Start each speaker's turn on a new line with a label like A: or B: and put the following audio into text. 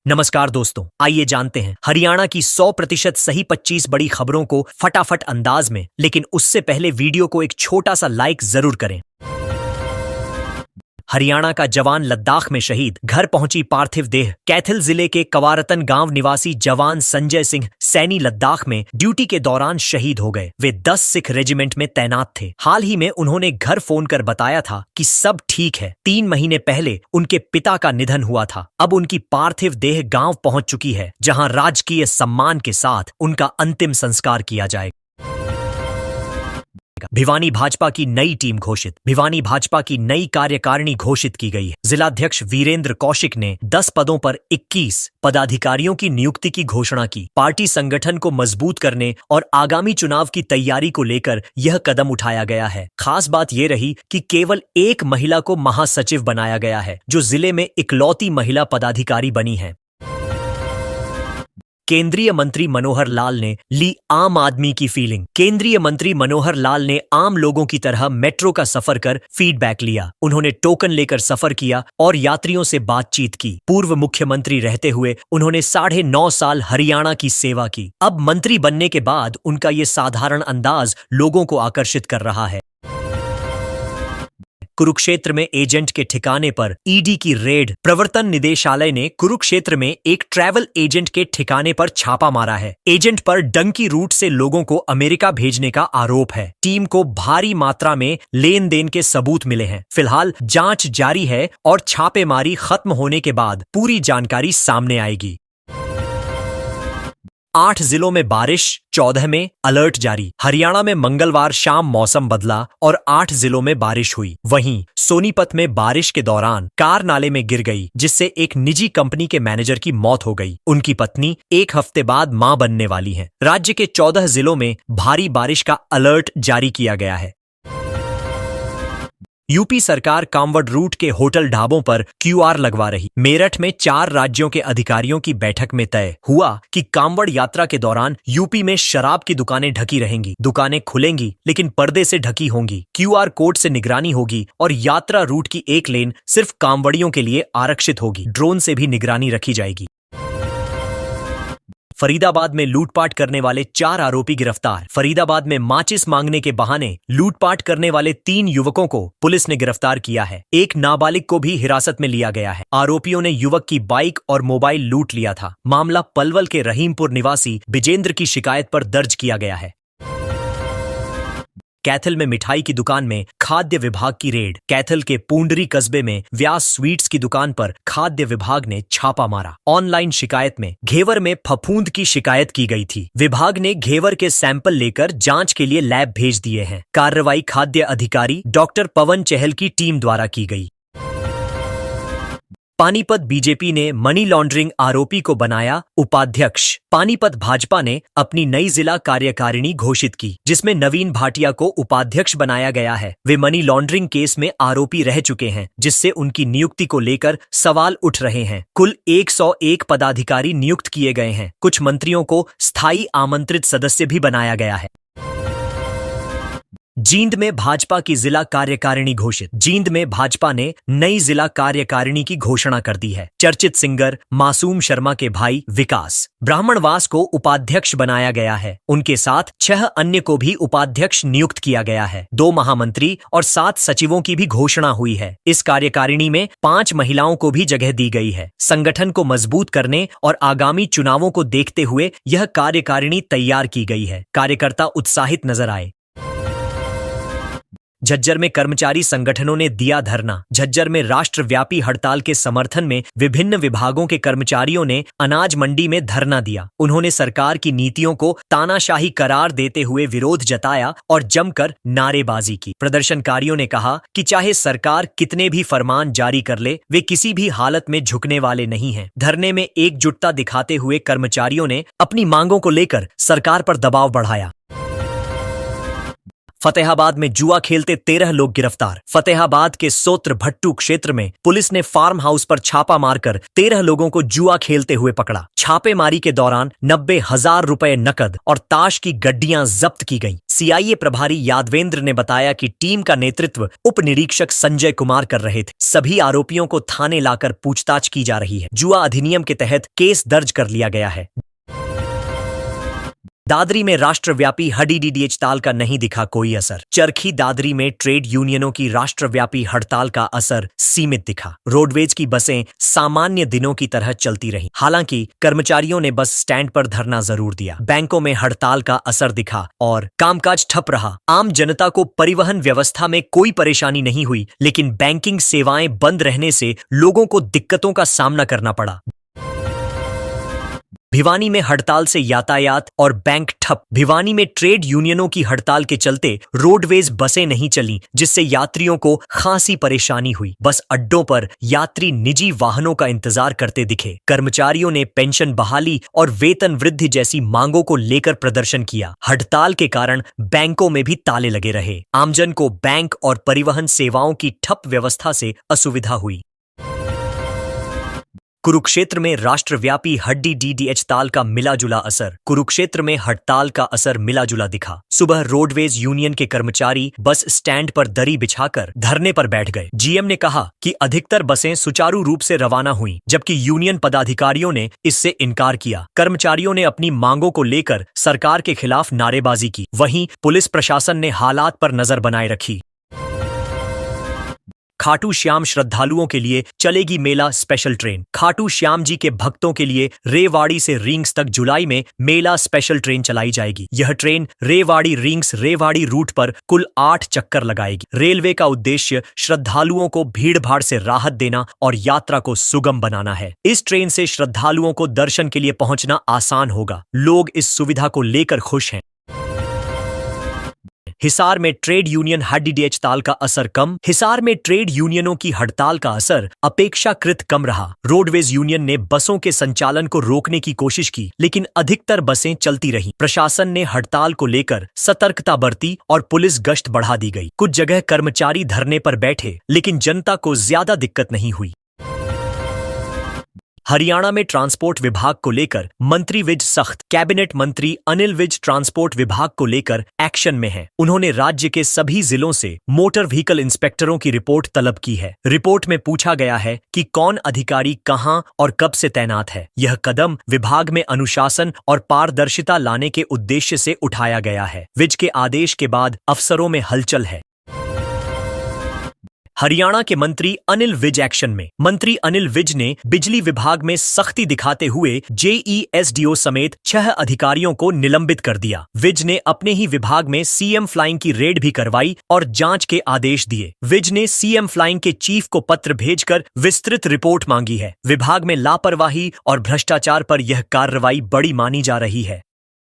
A: नमस्कार दोस्तों, आइए जानते हैं हरियाणा की 100% सही 25 बड़ी खबरों को फटाफट अंदाज में। लेकिन उससे पहले वीडियो को एक छोटा सा लाइक जरूर करें। हरियाणा का जवान लद्दाख में शहीद, घर पहुंची पार्थिव देह। कैथल जिले के कवारतन गांव निवासी जवान संजय सिंह सैनी लद्दाख में ड्यूटी के दौरान शहीद हो गए। वे 10 सिख रेजिमेंट में तैनात थे। हाल ही में उन्होंने घर फोन कर बताया था कि सब ठीक है। 3 महीने पहले उनके पिता का निधन हुआ था। अब उनकी पार्थिव देह गांव पहुंच चुकी है, जहां राजकीय सम्मान के साथ उनका अंतिम संस्कार किया जाएगा। भिवानी भाजपा की नई टीम घोषित। भिवानी भाजपा की नई कार्यकारिणी घोषित की गई है। जिलाध्यक्ष वीरेंद्र कौशिक ने 10 पदों पर 21 पदाधिकारियों की नियुक्ति की घोषणा की। पार्टी संगठन को मजबूत करने और आगामी चुनाव की तैयारी को लेकर यह कदम उठाया गया है। खास बात यह रही कि केवल एक महिला को महासचिव बनाया गया है, जो जिले में इकलौती महिला पदाधिकारी बनी है। केंद्रीय मंत्री मनोहर लाल ने ली आम आदमी की फीलिंग। केंद्रीय मंत्री मनोहर लाल ने आम लोगों की तरह मेट्रो का सफर कर फीडबैक लिया। उन्होंने टोकन लेकर सफर किया और यात्रियों से बातचीत की। पूर्व मुख्यमंत्री रहते हुए उन्होंने 9.5 साल हरियाणा की सेवा की। अब मंत्री बनने के बाद उनका ये साधारण अंदाज लोगों को आकर्षित कर रहा है। कुरुक्षेत्र में एजेंट के ठिकाने पर ईडी की रेड। प्रवर्तन निदेशालय ने कुरुक्षेत्र में एक ट्रैवल एजेंट के ठिकाने पर छापा मारा है। एजेंट पर डंकी रूट से लोगों को अमेरिका भेजने का आरोप है। टीम को भारी मात्रा में लेन देन के सबूत मिले हैं। फिलहाल जांच जारी है और छापेमारी खत्म होने के बाद पूरी जानकारी सामने आएगी। 8 जिलों में बारिश, 14 में अलर्ट जारी। हरियाणा में मंगलवार शाम मौसम बदला और 8 जिलों में बारिश हुई। वहीं सोनीपत में बारिश के दौरान कार नाले में गिर गई, जिससे एक निजी कंपनी के मैनेजर की मौत हो गई। उनकी पत्नी 1 हफ्ते बाद मां बनने वाली हैं। राज्य के 14 जिलों में भारी बारिश का अलर्ट जारी किया गया है। यूपी सरकार कांवड़ रूट के होटल ढाबों पर क्यूआर लगवा रही। मेरठ में 4 राज्यों के अधिकारियों की बैठक में तय हुआ कि कांवड़ यात्रा के दौरान यूपी में शराब की दुकानें ढकी रहेंगी। दुकानें खुलेंगी लेकिन पर्दे से ढकी होंगी। क्यूआर कोड से निगरानी होगी और यात्रा रूट की एक लेन सिर्फ कांवड़ियों के लिए आरक्षित होगी। ड्रोन से भी निगरानी रखी जाएगी। फरीदाबाद में लूटपाट करने वाले 4 आरोपी गिरफ्तार। फरीदाबाद में माचिस मांगने के बहाने लूटपाट करने वाले 3 युवकों को पुलिस ने गिरफ्तार किया है। एक नाबालिग को भी हिरासत में लिया गया है। आरोपियों ने युवक की बाइक और मोबाइल लूट लिया था। मामला पलवल के रहीमपुर निवासी विजेंद्र की शिकायत पर दर्ज किया गया है। कैथल में मिठाई की दुकान में खाद्य विभाग की रेड। कैथल के पूंडरी कस्बे में व्यास स्वीट्स की दुकान पर खाद्य विभाग ने छापा मारा। ऑनलाइन शिकायत में घेवर में फफूंद की शिकायत की गई थी। विभाग ने घेवर के सैंपल लेकर जांच के लिए लैब भेज दिए हैं। कार्रवाई खाद्य अधिकारी डॉक्टर पवन चहल की टीम द्वारा की गई। पानीपत बीजेपी ने मनी लॉन्ड्रिंग आरोपी को बनाया उपाध्यक्ष। पानीपत भाजपा ने अपनी नई जिला कार्यकारिणी घोषित की, जिसमें नवीन भाटिया को उपाध्यक्ष बनाया गया है। वे मनी लॉन्ड्रिंग केस में आरोपी रह चुके हैं, जिससे उनकी नियुक्ति को लेकर सवाल उठ रहे हैं। कुल 101 पदाधिकारी नियुक्त किए गए हैं। कुछ मंत्रियों को स्थायी आमंत्रित सदस्य भी बनाया गया है। जींद में भाजपा की जिला कार्यकारिणी घोषित। जींद में भाजपा ने नई जिला कार्यकारिणी की घोषणा कर दी है। चर्चित सिंगर मासूम शर्मा के भाई विकास ब्राह्मणवास को उपाध्यक्ष बनाया गया है। उनके साथ 6 अन्य को भी उपाध्यक्ष नियुक्त किया गया है। 2 महामंत्री और 7 सचिवों की भी घोषणा हुई है। इस कार्यकारिणी में 5 महिलाओं को भी जगह दी गई है। संगठन को मजबूत करने और आगामी चुनावों को देखते हुए यह कार्यकारिणी तैयार की गई है। कार्यकर्ता उत्साहित नजर आए। झज्जर में कर्मचारी संगठनों ने दिया धरना। झज्जर में राष्ट्रव्यापी हड़ताल के समर्थन में विभिन्न विभागों के कर्मचारियों ने अनाज मंडी में धरना दिया। उन्होंने सरकार की नीतियों को तानाशाही करार देते हुए विरोध जताया और जमकर नारेबाजी की। प्रदर्शनकारियों ने कहा कि चाहे सरकार कितने भी फरमान जारी कर ले, वे किसी भी हालत में झुकने वाले नहीं हैं। धरने में एकजुटता दिखाते हुए कर्मचारियों ने अपनी मांगों को लेकर सरकार पर दबाव बढ़ाया। फतेहाबाद में जुआ खेलते 13 लोग गिरफ्तार। फतेहाबाद के सोत्र भट्टू क्षेत्र में पुलिस ने फार्म हाउस पर छापा मारकर 13 लोगों को जुआ खेलते हुए पकड़ा। छापेमारी के दौरान 90,000 रुपए नकद और ताश की गड्डियां जब्त की गईं। सीआईए प्रभारी यादवेंद्र ने बताया कि टीम का नेतृत्व उप निरीक्षक संजय कुमार कर रहे थे। सभी आरोपियों को थाने लाकर पूछताछ की जा रही है। जुआ अधिनियम के तहत केस दर्ज कर लिया गया है। दादरी में राष्ट्रव्यापी हड़ताल ताल का नहीं दिखा कोई असर। चरखी दादरी में ट्रेड यूनियनों की राष्ट्रव्यापी हड़ताल का असर सीमित दिखा। रोडवेज की बसें सामान्य दिनों की तरह चलती रहीं। हालांकि कर्मचारियों ने बस स्टैंड पर धरना जरूर दिया। बैंकों में हड़ताल का असर दिखा और कामकाज ठप रहा। आम जनता को परिवहन व्यवस्था में कोई परेशानी नहीं हुई, लेकिन बैंकिंग सेवाएं बंद रहने से लोगों को दिक्कतों का सामना करना पड़ा। भिवानी में हड़ताल से यातायात और बैंक ठप। भिवानी में ट्रेड यूनियनों की हड़ताल के चलते रोडवेज बसें नहीं चलीं, जिससे यात्रियों को खासी परेशानी हुई। बस अड्डों पर यात्री निजी वाहनों का इंतजार करते दिखे। कर्मचारियों ने पेंशन बहाली और वेतन वृद्धि जैसी मांगों को लेकर प्रदर्शन किया। हड़ताल के कारण बैंकों में भी ताले लगे रहे। आमजन को बैंक और परिवहन सेवाओं की ठप व्यवस्था से असुविधा हुई। कुरुक्षेत्र में राष्ट्रव्यापी हड़ताल का मिला-जुला असर। कुरुक्षेत्र में हड़ताल का असर मिला-जुला दिखा। सुबह रोडवेज यूनियन के कर्मचारी बस स्टैंड पर दरी बिछाकर धरने पर बैठ गए। जीएम ने कहा कि अधिकतर बसें सुचारू रूप से रवाना हुईं, जबकि यूनियन पदाधिकारियों ने इससे इनकार किया। कर्मचारियों ने अपनी मांगों को लेकर सरकार के खिलाफ नारेबाजी की। वहीं पुलिस प्रशासन ने हालात पर नजर बनाए रखी। खाटू श्याम श्रद्धालुओं के लिए चलेगी मेला स्पेशल ट्रेन। खाटू श्याम जी के भक्तों के लिए रेवाड़ी से रिंग्स तक जुलाई में मेला स्पेशल ट्रेन चलाई जाएगी। यह ट्रेन रेवाड़ी रिंग्स रेवाड़ी रूट पर कुल 8 चक्कर लगाएगी। रेलवे का उद्देश्य श्रद्धालुओं को भीड़-भाड़ से राहत देना और यात्रा को सुगम बनाना है। इस ट्रेन से श्रद्धालुओं को दर्शन के लिए पहुंचना आसान होगा। लोग इस सुविधा को लेकर खुश हैं। हिसार में ट्रेड यूनियन हड़ताल का असर कम। हिसार में ट्रेड यूनियनों की हड़ताल का असर अपेक्षाकृत कम रहा। रोडवेज यूनियन ने बसों के संचालन को रोकने की कोशिश की, लेकिन अधिकतर बसें चलती रहीं। प्रशासन ने हड़ताल को लेकर सतर्कता बरती और पुलिस गश्त बढ़ा दी गई। कुछ जगह कर्मचारी धरने पर बैठे, लेकिन जनता को ज्यादा दिक्कत नहीं हुई। हरियाणा में ट्रांसपोर्ट विभाग को लेकर मंत्री विज सख्त। कैबिनेट मंत्री अनिल विज ट्रांसपोर्ट विभाग को लेकर एक्शन में हैं। उन्होंने राज्य के सभी जिलों से मोटर व्हीकल इंस्पेक्टरों की रिपोर्ट तलब की है। रिपोर्ट में पूछा गया है कि कौन अधिकारी कहां और कब से तैनात है। यह कदम विभाग में अनुशासन और पारदर्शिता लाने के उद्देश्य से उठाया गया है। विज के आदेश के बाद अफसरों में हलचल है। हरियाणा के मंत्री अनिल विज एक्शन में। मंत्री अनिल विज ने बिजली विभाग में सख्ती दिखाते हुए जेईएसडीओ समेत 6 अधिकारियों को निलंबित कर दिया। विज ने अपने ही विभाग में सीएम फ्लाइंग की रेड भी करवाई और जांच के आदेश दिए। विज ने सीएम फ्लाइंग के चीफ को पत्र भेजकर विस्तृत रिपोर्ट मांगी है। विभाग में लापरवाही और भ्रष्टाचार पर यह कार्रवाई बड़ी मानी जा रही है।